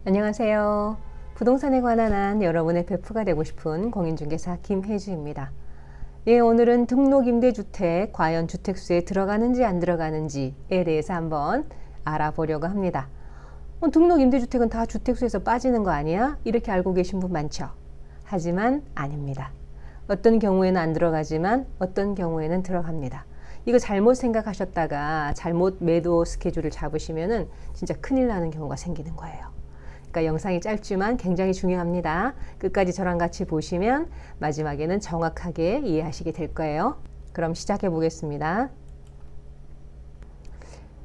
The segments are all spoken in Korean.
안녕하세요. 부동산에 관한 한 여러분의 베프가 되고 싶은 공인중개사 김혜주입니다. 오늘은 등록임대주택 과연 주택수에 들어가는지 안 들어가는지에 대해서 한번 알아보려고 합니다. 등록임대주택은 다 주택수에서 빠지는 거 아니야? 이렇게 알고 계신 분 많죠? 하지만 아닙니다. 어떤 경우에는 안 들어가지만 어떤 경우에는 들어갑니다. 이거 잘못 생각하셨다가 잘못 매도 스케줄을 잡으시면은 진짜 큰일 나는 경우가 생기는 거예요. 그러니까 영상이 짧지만 굉장히 중요합니다. 끝까지 저랑 같이 보시면 마지막에는 정확하게 이해하시게 될 거예요. 그럼 시작해 보겠습니다.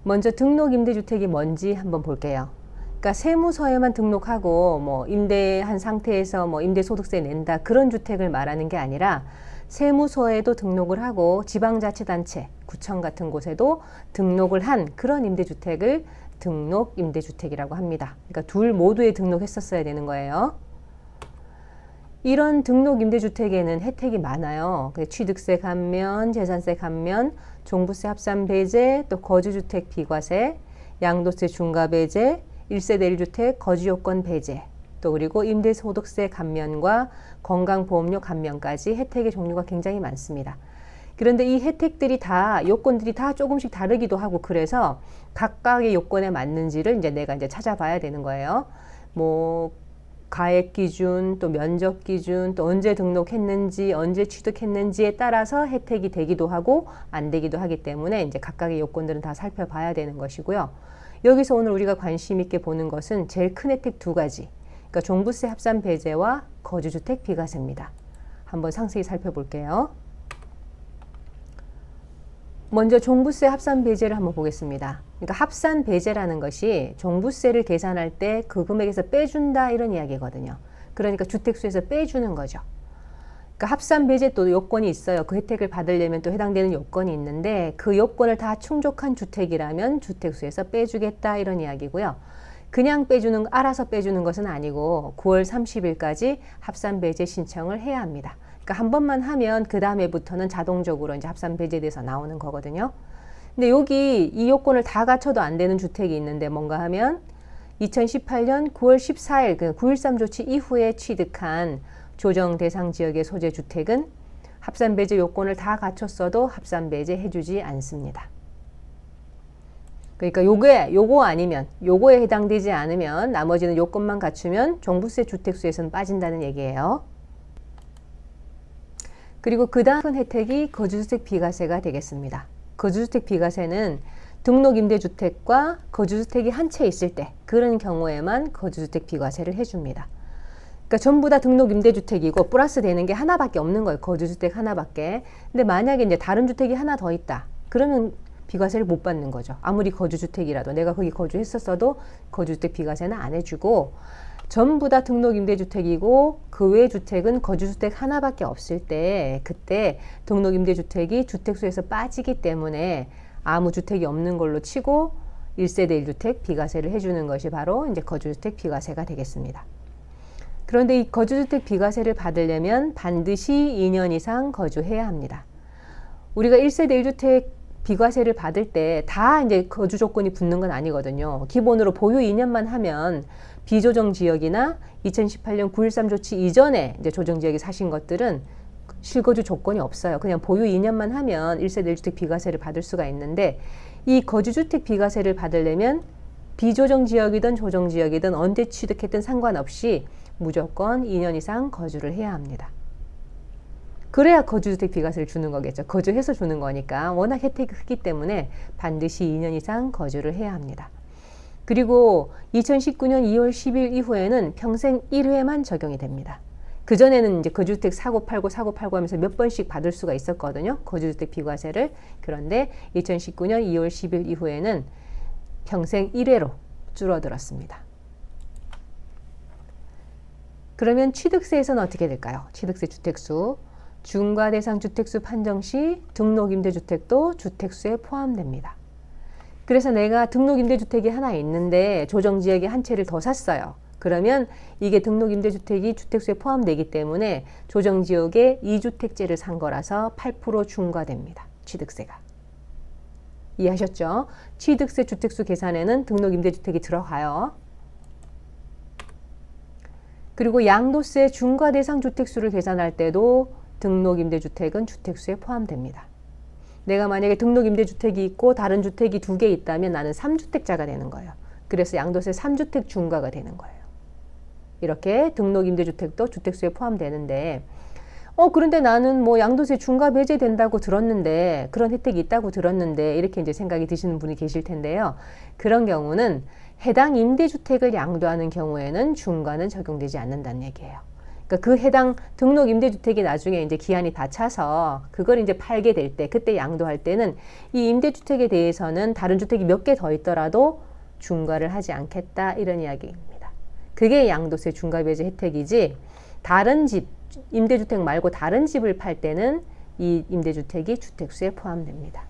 먼저 등록임대주택이 뭔지 한번 볼게요. 그러니까 세무서에만 등록하고 임대한 상태에서 임대소득세 낸다 그런 주택을 말하는 게 아니라 세무서에도 등록을 하고 지방자치단체, 구청 같은 곳에도 등록을 한 그런 임대주택을 등록임대주택이라고 합니다. 그러니까 둘 모두에 등록했었어야 되는 거예요. 이런 등록임대주택에는 혜택이 많아요. 취득세 감면, 재산세 감면, 종부세 합산 배제, 또 거주주택 비과세, 양도세 중과 배제, 1세대 1주택 거주요건 배제, 또 그리고 임대소득세 감면과 건강보험료 감면까지 혜택의 종류가 굉장히 많습니다. 그런데 이 혜택들이 다 요건들이 다 조금씩 다르기도 하고 그래서 각각의 요건에 맞는지를 내가 찾아봐야 되는 거예요. 가액 기준, 또 면적 기준, 또 언제 등록했는지, 언제 취득했는지에 따라서 혜택이 되기도 하고 안 되기도 하기 때문에 각각의 요건들은 다 살펴봐야 되는 것이고요. 여기서 오늘 우리가 관심 있게 보는 것은 제일 큰 혜택 두 가지. 그러니까 종부세 합산 배제와 거주주택 비과세입니다. 한번 상세히 살펴볼게요. 먼저 종부세 합산 배제를 한번 보겠습니다. 그러니까 합산 배제라는 것이 종부세를 계산할 때 그 금액에서 빼준다 이런 이야기거든요. 그러니까 주택수에서 빼주는 거죠. 그러니까 합산 배제 또 요건이 있어요. 그 혜택을 받으려면 또 해당되는 요건이 있는데 그 요건을 다 충족한 주택이라면 주택수에서 빼주겠다 이런 이야기고요. 그냥 알아서 빼주는 것은 아니고 9월 30일까지 합산 배제 신청을 해야 합니다. 그러니까 한 번만 하면 그 다음에부터는 자동적으로 합산 배제돼서 나오는 거거든요. 근데 여기 이 요건을 다 갖춰도 안 되는 주택이 있는데 뭔가 하면 2018년 9월 14일 그 9.13 조치 이후에 취득한 조정 대상 지역의 소재 주택은 합산 배제 요건을 다 갖췄어도 합산 배제 해주지 않습니다. 그러니까 요거 아니면 요거에 해당되지 않으면 나머지는 요건만 갖추면 종부세 주택수에서는 빠진다는 얘기예요. 그리고 그 다음 혜택이 거주주택 비과세가 되겠습니다. 거주주택 비과세는 등록임대주택과 거주주택이 한 채 있을 때 그런 경우에만 거주주택 비과세를 해줍니다. 그러니까 전부 다 등록임대주택이고 플러스 되는 게 하나밖에 없는 거예요. 거주주택 하나밖에. 근데 만약에 다른 주택이 하나 더 있다. 그러면 비과세를 못 받는 거죠. 아무리 거주주택이라도 내가 거기 거주했었어도 거주주택 비과세는 안 해주고 전부 다 등록임대주택이고 그 외 주택은 거주주택 하나밖에 없을 때 그때 등록임대주택이 주택수에서 빠지기 때문에 아무 주택이 없는 걸로 치고 1세대 1주택 비과세를 해주는 것이 바로 거주주택 비과세가 되겠습니다. 그런데 이 거주주택 비과세를 받으려면 반드시 2년 이상 거주해야 합니다. 우리가 1세대 1주택 비과세를 받을 때 다 거주 조건이 붙는 건 아니거든요. 기본으로 보유 2년만 하면 비조정 지역이나 2018년 9.13 조치 이전에 조정 지역에 사신 것들은 실거주 조건이 없어요. 그냥 보유 2년만 하면 1세대 1주택 비과세를 받을 수가 있는데 이 거주주택 비과세를 받으려면 비조정 지역이든 조정 지역이든 언제 취득했든 상관없이 무조건 2년 이상 거주를 해야 합니다. 그래야 거주주택 비과세를 주는 거겠죠. 거주해서 주는 거니까 워낙 혜택이 크기 때문에 반드시 2년 이상 거주를 해야 합니다. 그리고 2019년 2월 10일 이후에는 평생 1회만 적용이 됩니다. 그전에는 거주주택 사고 팔고 하면서 몇 번씩 받을 수가 있었거든요. 거주주택 비과세를. 그런데 2019년 2월 10일 이후에는 평생 1회로 줄어들었습니다. 그러면 취득세에서는 어떻게 될까요? 취득세 주택수. 중과 대상 주택수 판정 시 등록임대주택도 주택수에 포함됩니다. 그래서 내가 등록임대주택이 하나 있는데 조정지역에 한 채를 더 샀어요. 그러면 이게 등록임대주택이 주택수에 포함되기 때문에 조정지역에 2주택제를 산 거라서 8% 중과됩니다. 취득세가. 이해하셨죠? 취득세 주택수 계산에는 등록임대주택이 들어가요. 그리고 양도세 중과 대상 주택수를 계산할 때도 등록임대주택은 주택수에 포함됩니다. 내가 만약에 등록임대주택이 있고 다른 주택이 2개 있다면 나는 3주택자가 되는 거예요. 그래서 양도세 3주택 중과가 되는 거예요. 이렇게 등록임대주택도 주택수에 포함되는데 그런데 나는 뭐 양도세 중과 배제된다고 들었는데 그런 혜택이 있다고 들었는데 이렇게 이제 생각이 드시는 분이 계실 텐데요. 그런 경우는 해당 임대주택을 양도하는 경우에는 중과는 적용되지 않는다는 얘기예요. 그러니까 그 해당 등록 임대주택이 나중에 이제 기한이 다 차서 그걸 이제 팔게 될 때 그때 양도할 때는 이 임대주택에 대해서는 다른 주택이 몇 개 더 있더라도 중과를 하지 않겠다 이런 이야기입니다. 그게 양도세 중과 배제 혜택이지 다른 집 임대주택 말고 다른 집을 팔 때는 이 임대주택이 주택수에 포함됩니다.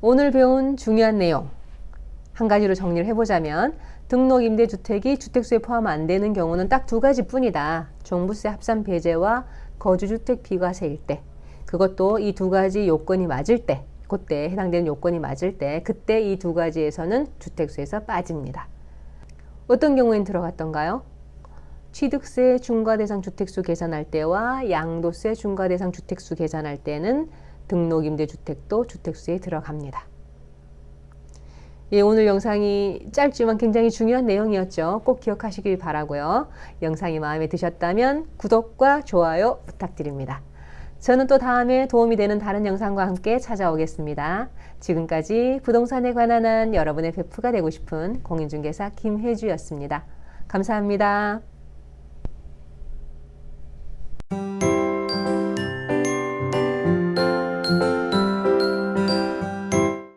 오늘 배운 중요한 내용 한 가지로 정리를 해보자면 등록임대주택이 주택수에 포함 안 되는 경우는 딱 2가지 뿐이다. 종부세 합산 배제와 거주주택 비과세일 때 그것도 이 2가지 요건이 맞을 때 그때 해당되는 요건이 맞을 때 그때 이 2가지에서는 주택수에서 빠집니다. 어떤 경우엔 들어갔던가요? 취득세 중과대상 주택수 계산할 때와 양도세 중과대상 주택수 계산할 때는 등록임대주택도 주택수에 들어갑니다. 예, 오늘 영상이 짧지만 굉장히 중요한 내용이었죠. 꼭 기억하시길 바라고요. 영상이 마음에 드셨다면 구독과 좋아요 부탁드립니다. 저는 또 다음에 도움이 되는 다른 영상과 함께 찾아오겠습니다. 지금까지 부동산에 관한 한 여러분의 베프가 되고 싶은 공인중개사 김혜주였습니다. 감사합니다.